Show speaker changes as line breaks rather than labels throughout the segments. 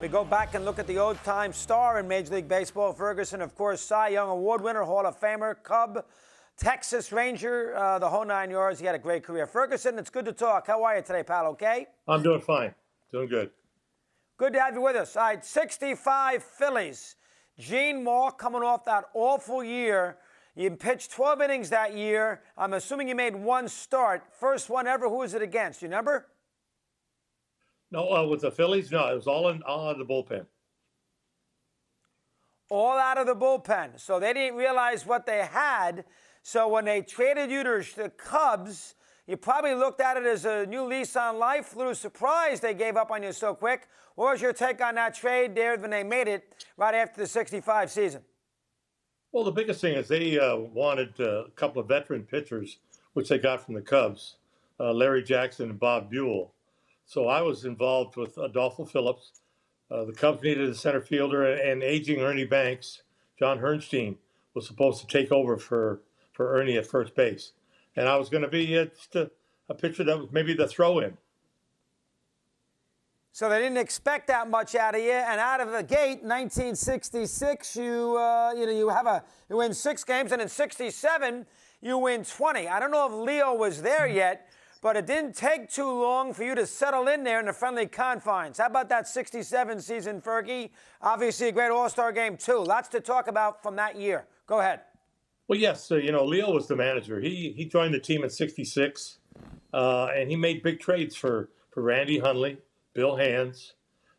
We go back and look at the old-time star in Major League Baseball, Ferguson, of course, Cy Young Award winner, Hall of Famer, Cub, Texas Ranger, the whole 9 yards. He had a great career. Ferguson, it's good to talk. How are you today, pal? Okay?
I'm doing fine. Doing good.
Good to have you with us. All right, 65 Phillies. Gene Moore coming off that awful year. You pitched 12 innings that year. I'm assuming you made one start. First one ever. Who was it against? You remember?
No, with the Phillies, no, it was all out of the bullpen.
All out of the bullpen. So they didn't realize what they had. So when they traded you to the Cubs, you probably looked at it as a new lease on life. A little surprised they gave up on you so quick. What was your take on that trade there when they made it right after the 65 season?
Well, the biggest thing is they wanted a couple of veteran pitchers, which they got from the Cubs, Larry Jackson and Bob Buell. So I was involved with Adolfo Phillips. The Cubs needed a center fielder, and aging Ernie Banks, John Hernstein, was supposed to take over for Ernie at first base. And I was going to be just a pitcher that was maybe the throw-in.
So they didn't expect that much out of you, and out of the gate, 1966, you win 6 games, and in '67 you win 20. I don't know if Leo was there yet, but it didn't take too long for you to settle in there in the friendly confines. How about that '67 season, Fergie? Obviously a great All-Star game too. Lots to talk about from that year. Go ahead.
Well, yes, Leo was the manager. He joined the team in '66, and he made big trades for Randy Hundley, Bill Hands,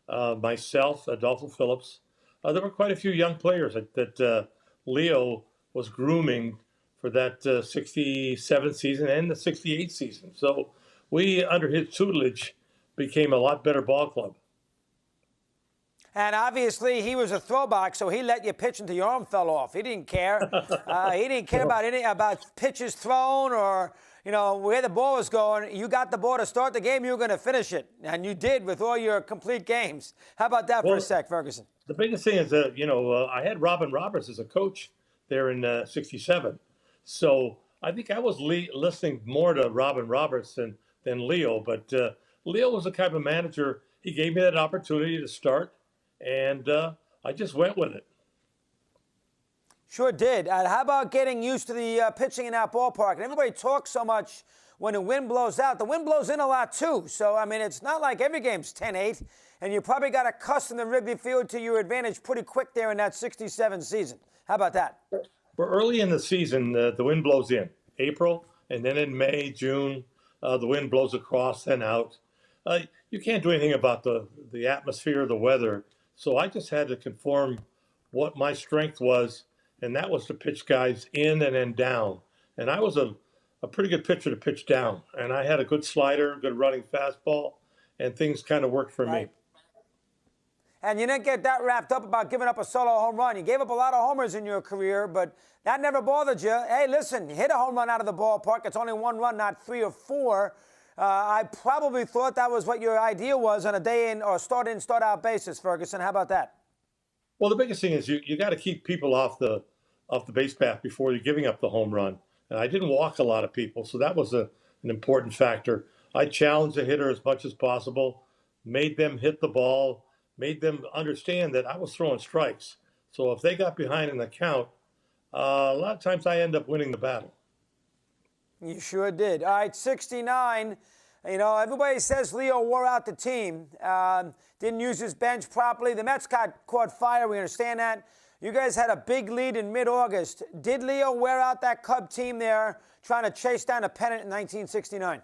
myself, Adolfo Phillips. There were quite a few young players that Leo was grooming for that 67 season and the 68 season. So we, under his tutelage, became a lot better ball club.
And obviously he was a throwback, so he let you pitch until your arm fell off. He didn't care. He didn't care about pitches thrown or where the ball was going. You got the ball to start the game, you were going to finish it. And you did with all your complete games. How about that for a sec, Ferguson?
The biggest thing is that, I had Robin Roberts as a coach there in '67. So I think I was listening more to Robin Roberts than Leo. But Leo was the kind of manager, he gave me that opportunity to start, and I just went with it.
Sure did. How about getting used to the pitching in that ballpark? And everybody talks so much when the wind blows out. The wind blows in a lot, too. So, I mean, it's not like every game's 10-8. And you probably got accustomed to Wrigley Field to your advantage pretty quick there in that '67 season. How about that?
Well, early in the season, the wind blows in April, and then in May, June, the wind blows across, then out. You can't do anything about the atmosphere, the weather. So I just had to conform what my strength was, and that was to pitch guys in and then down. And I was a pretty good pitcher to pitch down. And I had a good slider, good running fastball, and things kind of worked for me.
And you didn't get that wrapped up about giving up a solo home run. You gave up a lot of homers in your career, but that never bothered you. Hey, listen, you hit a home run out of the ballpark. It's only one run, not 3 or 4. I probably thought that was what your idea was on a day-in or start-in, start-out basis, Ferguson. How about that?
Well, the biggest thing is you got to keep people off the base path before you're giving up the home run. And I didn't walk a lot of people, so that was an important factor. I challenged the hitter as much as possible, made them hit the ball, made them understand that I was throwing strikes. So if they got behind in the count, a lot of times I end up winning the battle.
You sure did. All right, '69. Everybody says Leo wore out the team. Didn't use his bench properly. The Mets caught fire. We understand that. You guys had a big lead in mid-August. Did Leo wear out that Cub team there trying to chase down a pennant in 1969?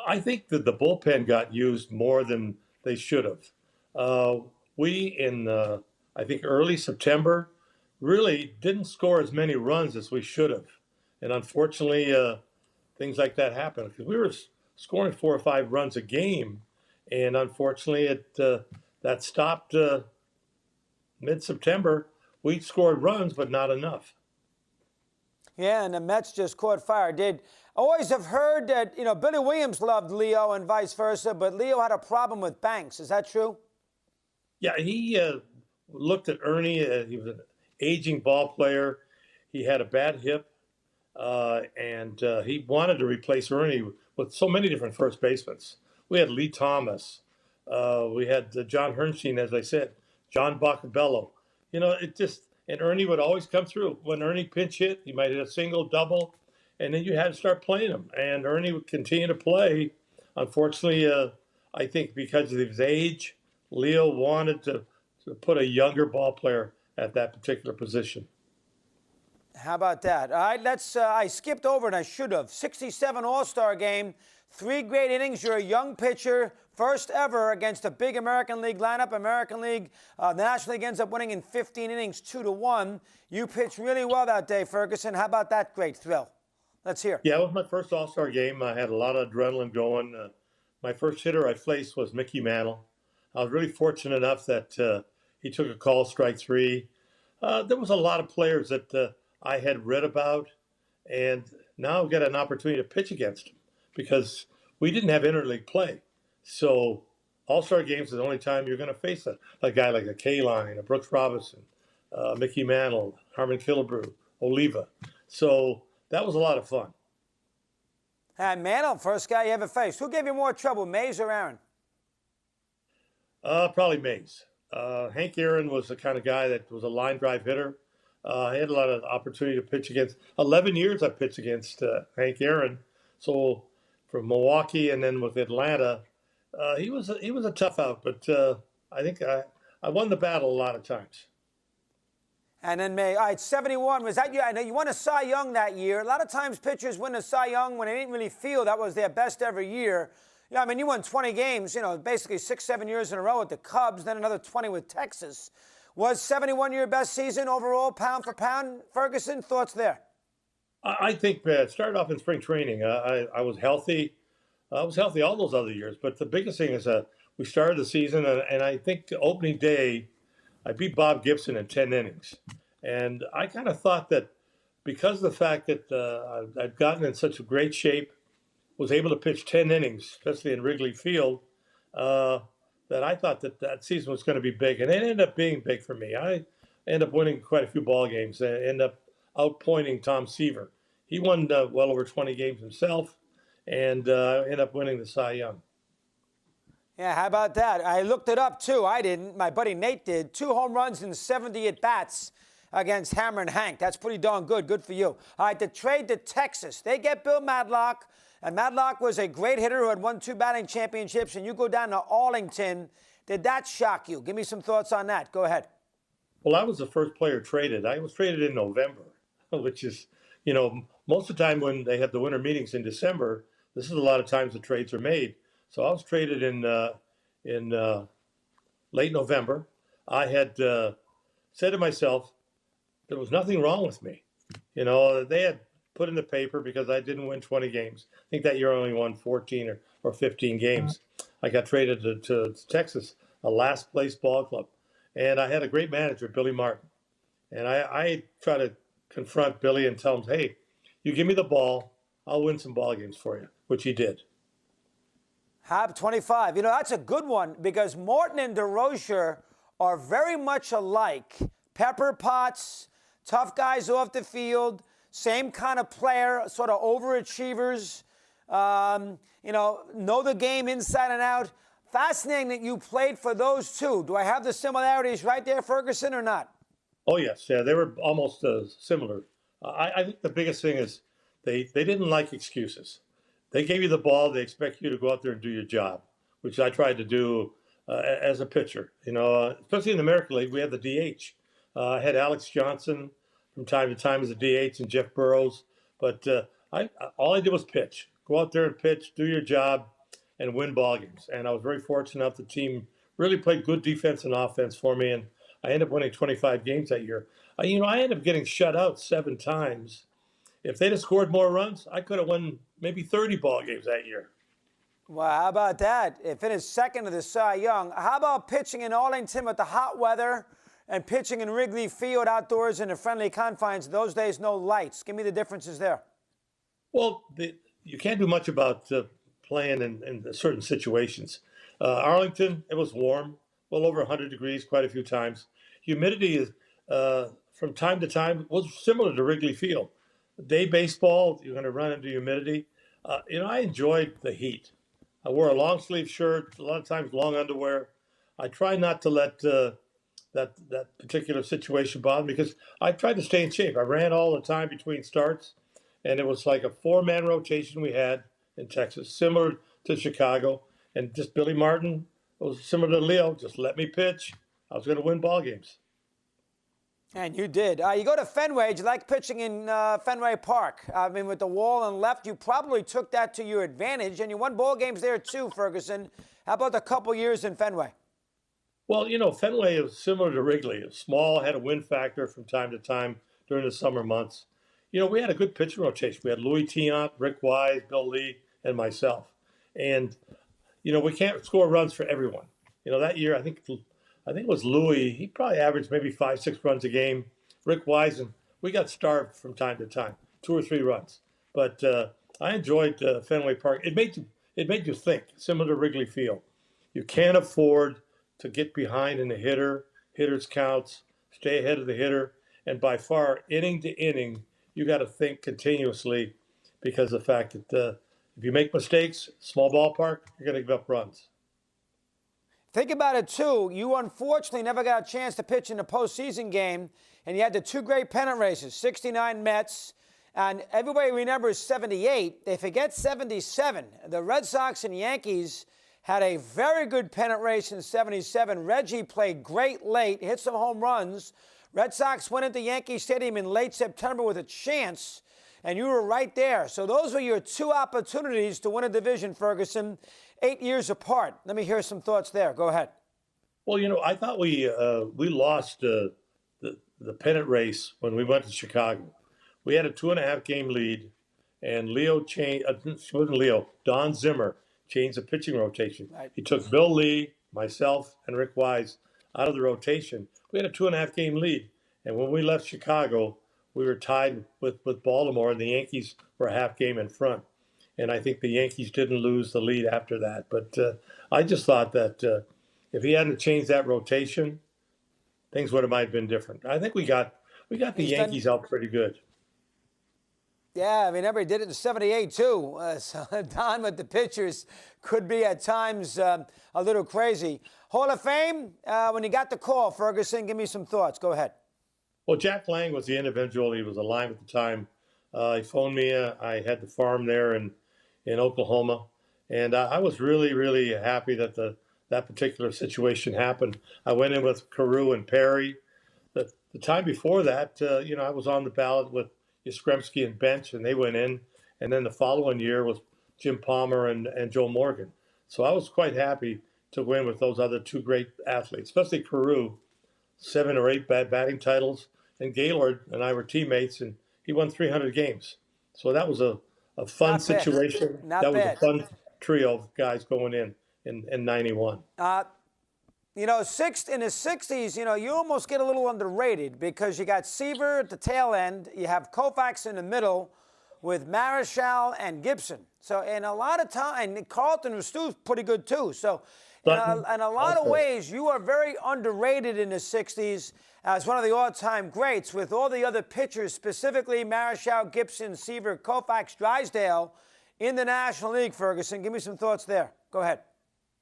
I think that the bullpen got used more than they should have. We, I think, early September, really didn't score as many runs as we should have. And unfortunately, things like that happened because we were scoring 4 or 5 runs a game. And unfortunately, that stopped mid-September. We scored runs, but not enough.
Yeah, and the Mets just caught fire. Always have heard that, Billy Williams loved Leo and vice versa, but Leo had a problem with Banks. Is that true?
Yeah, he looked at Ernie. He was an aging ball player. He had a bad hip, and he wanted to replace Ernie with so many different first basemen. We had Lee Thomas, We had John Herrnstein, as I said, John Boccabello. It just, and Ernie would always come through. When Ernie pinch hit, he might hit a single, double, and then you had to start playing him. And Ernie would continue to play. Unfortunately, I think because of his age, Leo wanted to put a younger ball player at that particular position.
How about that? All right, I skipped over and I should have. 67 All-Star game, 3 great innings. You're a young pitcher, first ever against a big American League lineup. American League, the National League ends up winning in 15 innings, 2-1. You pitched really well that day, Ferguson. How about that great thrill? Let's hear.
Yeah, it was my first All-Star game. I had a lot of adrenaline going. My first hitter I faced was Mickey Mantle. I was really fortunate enough that he took a call, strike 3. There was a lot of players that I had read about, and now I've got an opportunity to pitch against them because we didn't have interleague play. So All-Star games is the only time you're going to face a guy like a K-Line, a Brooks Robinson, Mickey Mantle, Harmon Killebrew, Oliva. So that was a lot of fun.
And Mantle, first guy you ever faced. Who gave you more trouble, Mays or Aaron?
Probably Mays. Hank Aaron was the kind of guy that was a line drive hitter. I had a lot of opportunity to pitch against. 11 years I pitched against Hank Aaron. So from Milwaukee and then with Atlanta, he was a tough out. But I think I won the battle a lot of times.
And then May, all right, 71, was that you? I know you won a Cy Young that year. A lot of times pitchers win a Cy Young when they didn't really feel that was their best ever year. Yeah, I mean, you won 20 games, basically 6-7 years in a row with the Cubs, then another 20 with Texas. Was 71 your best season overall, pound for pound? Ferguson, thoughts there?
I think it started off in spring training. I was healthy. I was healthy all those other years. But the biggest thing is we started the season, and I think opening day, I beat Bob Gibson in 10 innings. And I kind of thought that because of the fact that I'd gotten in such a great shape, was able to pitch 10 innings, especially in Wrigley Field, that I thought that season was going to be big. And it ended up being big for me. I ended up winning quite a few ball games. I ended up outpointing Tom Seaver. He won well over 20 games himself, and ended up winning the Cy Young.
Yeah, how about that? I looked it up, too. I didn't. My buddy Nate did. 2 home runs and 70 at-bats against Hammer and Hank. That's pretty darn good. Good for you. All right, the trade to Texas. They get Bill Madlock, and Madlock was a great hitter who had won 2 batting championships, and you go down to Arlington. Did that shock you? Give me some thoughts on that. Go ahead.
Well, I was the first player traded. I was traded in November, which is, most of the time when they have the winter meetings in December, this is a lot of times the trades are made. So I was traded in late November. I had said to myself, there was nothing wrong with me. They had put in the paper because I didn't win 20 games. I think that year I only won 14 or 15 games. I got traded to Texas, a last place ball club. And I had a great manager, Billy Martin. And I try to confront Billy and tell him, hey, you give me the ball, I'll win some ball games for you, which he did.
Hab 25. That's a good one because Morton and DeRocher are very much alike. Pepper Potts, tough guys off the field, same kind of player, sort of overachievers, know the game inside and out. Fascinating that you played for those two. Do I have the similarities right there, Ferguson, or not?
Oh, yes. Yeah, they were almost similar. I think the biggest thing is they didn't like excuses. They gave you the ball. They expect you to go out there and do your job, which I tried to do as a pitcher. Especially in the American League, we had the DH. I had Alex Johnson from time to time as a DH and Jeff Burrows. But all I did was pitch. Go out there and pitch, do your job, and win ball games. And I was very fortunate enough the team really played good defense and offense for me. And I ended up winning 25 games that year. I ended up getting shut out 7 times. If they'd have scored more runs, I could have won maybe 30 ball games that year.
Well, how about that? It finished second to the Cy Young. How about pitching in Arlington with the hot weather and pitching in Wrigley Field outdoors in the friendly confines? Those days, no lights. Give me the differences there.
Well, you can't do much about playing in certain situations. Arlington, it was warm, well over 100 degrees quite a few times. Humidity is from time to time was similar to Wrigley Field. Day baseball, you're going to run into humidity. I enjoyed the heat. I wore a long sleeve shirt, a lot of times long underwear. I try not to let that particular situation bother me because I tried to stay in shape. I ran all the time between starts, and it was like a four-man rotation we had in Texas, similar to Chicago. And just Billy Martin was similar to Leo. Just let me pitch. I was going to win ball games.
And you did. You go to Fenway. Do you like pitching in Fenway Park? I mean, with the wall and left, you probably took that to your advantage, and you won ball games there too, Ferguson. How about the couple years in Fenway?
Well, Fenway is similar to Wrigley. It's small, had a win factor from time to time during the summer months. We had a good pitching rotation. We had Louis Tiant, Rick Wise, Bill Lee, and myself. And, we can't score runs for everyone. That year, I think it was Louis. He probably averaged maybe 5-6 runs a game. Rick Wise, and we got starved from time to time, 2 or 3 runs. But I enjoyed Fenway Park. It made you think, similar to Wrigley Field. You can't afford to get behind in the hitter's counts, stay ahead of the hitter, and by far, inning to inning, you got to think continuously because of the fact that if you make mistakes, small ballpark, you're going to give up runs.
Think about it, too. You unfortunately never got a chance to pitch in a postseason game, and you had the 2 great pennant races, 69 Mets, and everybody remembers 78. They forget 77. The Red Sox and Yankees had a very good pennant race in 77. Reggie played great late, hit some home runs. Red Sox went into Yankee Stadium in late September with a chance, and you were right there. So those were your 2 opportunities to win a division, Ferguson, 8 years apart. Let me hear some thoughts there. Go ahead.
Well, I thought we lost the pennant race when we went to Chicago. We had a 2.5 game lead, and Leo changed. It wasn't Leo. Don Zimmer changed the pitching rotation.
Right.
He took Bill Lee, myself, and Rick Wise out of the rotation. We had a 2.5 game lead, and when we left Chicago, we were tied with Baltimore, and the Yankees were a half game in front. And I think the Yankees didn't lose the lead after that. But I just thought that if he hadn't changed that rotation, things might have been different. I think we got the Yankees out pretty good.
Yeah, I mean, everybody did it in 78, too. So Don with the pitchers could be at times a little crazy. Hall of Fame, when you got the call, Ferguson, give me some thoughts. Go ahead.
Well, Jack Lang was the individual. He was alive at the time. He phoned me. I had the farm there in Oklahoma. And I was really, really happy that that particular situation happened. I went in with Carew and Perry. The time before that, I was on the ballot with Yastrzemski and Bench, and they went in. And then the following year was Jim Palmer and Joe Morgan. So I was quite happy to win with those other 2 great athletes, especially Carew, 7 or 8 batting titles. And Gaylord and I were teammates, and he won 300 games. So that was a fun situation. That was a fun trio of guys going in 91.
In the 60s, you almost get a little underrated because you got Seaver at the tail end. You have Koufax in the middle with Marichal and Gibson. So, in a lot of time, and Carlton was still pretty good, too. So, in a lot of ways, you are very underrated in the 60s as one of the all-time greats with all the other pitchers, specifically Marichal, Gibson, Seaver, Koufax, Drysdale in the National League, Ferguson. Give me some thoughts there. Go ahead.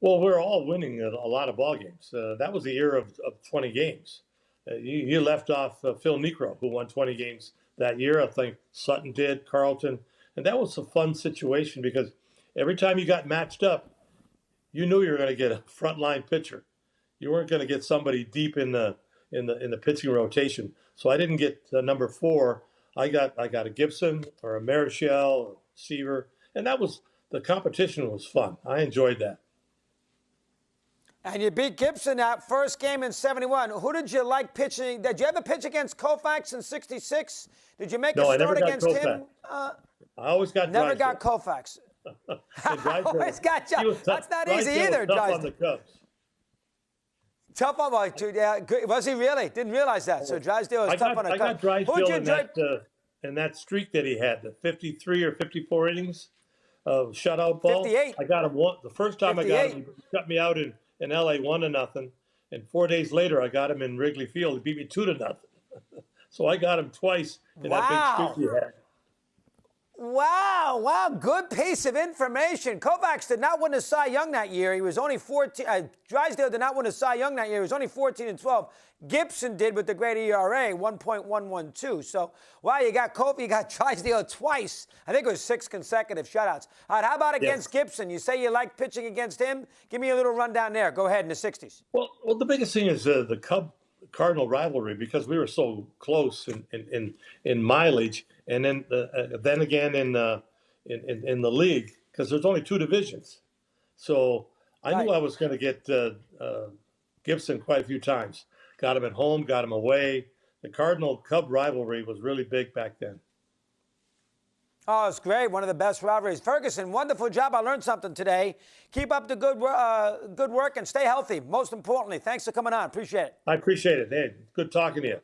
Well, we're all winning a lot of ball games. That was the era of 20 games. You left off Phil Niekro, who won 20 games that year. I think Sutton did, Carlton. And that was a fun situation because every time you got matched up, you knew you were going to get a frontline pitcher. You weren't going to get somebody deep in the pitching rotation. So I didn't get number 4. I got a Gibson or a Marichal or Seaver, and the competition was fun. I enjoyed that.
And you beat Gibson that first game in 71. Who did you like pitching? Did you ever pitch against Koufax in 66? Did you make a start against him?
I always got
Never
Drysdale.
got Koufax. Always got you. That's not easy either,
Drysdale. On the Cubs.
Tough on was he really? Didn't realize that. So Drysdale was tough on the Cubs.
I got Drysdale in that streak that he had, the 53 or 54 innings of shutout ball.
58.
I got him the first time 58. I got him, he cut me out in LA 1-0, and 4 days later I got him in Wrigley Field. He beat me 2-0. So I got him twice in that big streak he had.
Wow, wow, good piece of information. Kovacs did not win the Cy Young that year. He was only 14. Drysdale did not win the Cy Young that year. He was only 14 and 12. Gibson did with the great ERA, 1.112. So, wow, you got Drysdale twice. I think it was 6 consecutive shutouts. All right, how about against Gibson? You say you like pitching against him. Give me a little rundown there. Go ahead in the 60s.
Well, the biggest thing is the Cardinal rivalry because we were so close in mileage, and then again in the league because there's only 2 divisions. So I knew I was going to get Gibson quite a few times. Got him at home, got him away. The Cardinal Cub rivalry was really big back then.
Oh, it's great. One of the best rivalries. Ferguson, wonderful job. I learned something today. Keep up the good work and stay healthy. Most importantly, thanks for coming on. Appreciate it.
I appreciate it. Hey, good talking to you.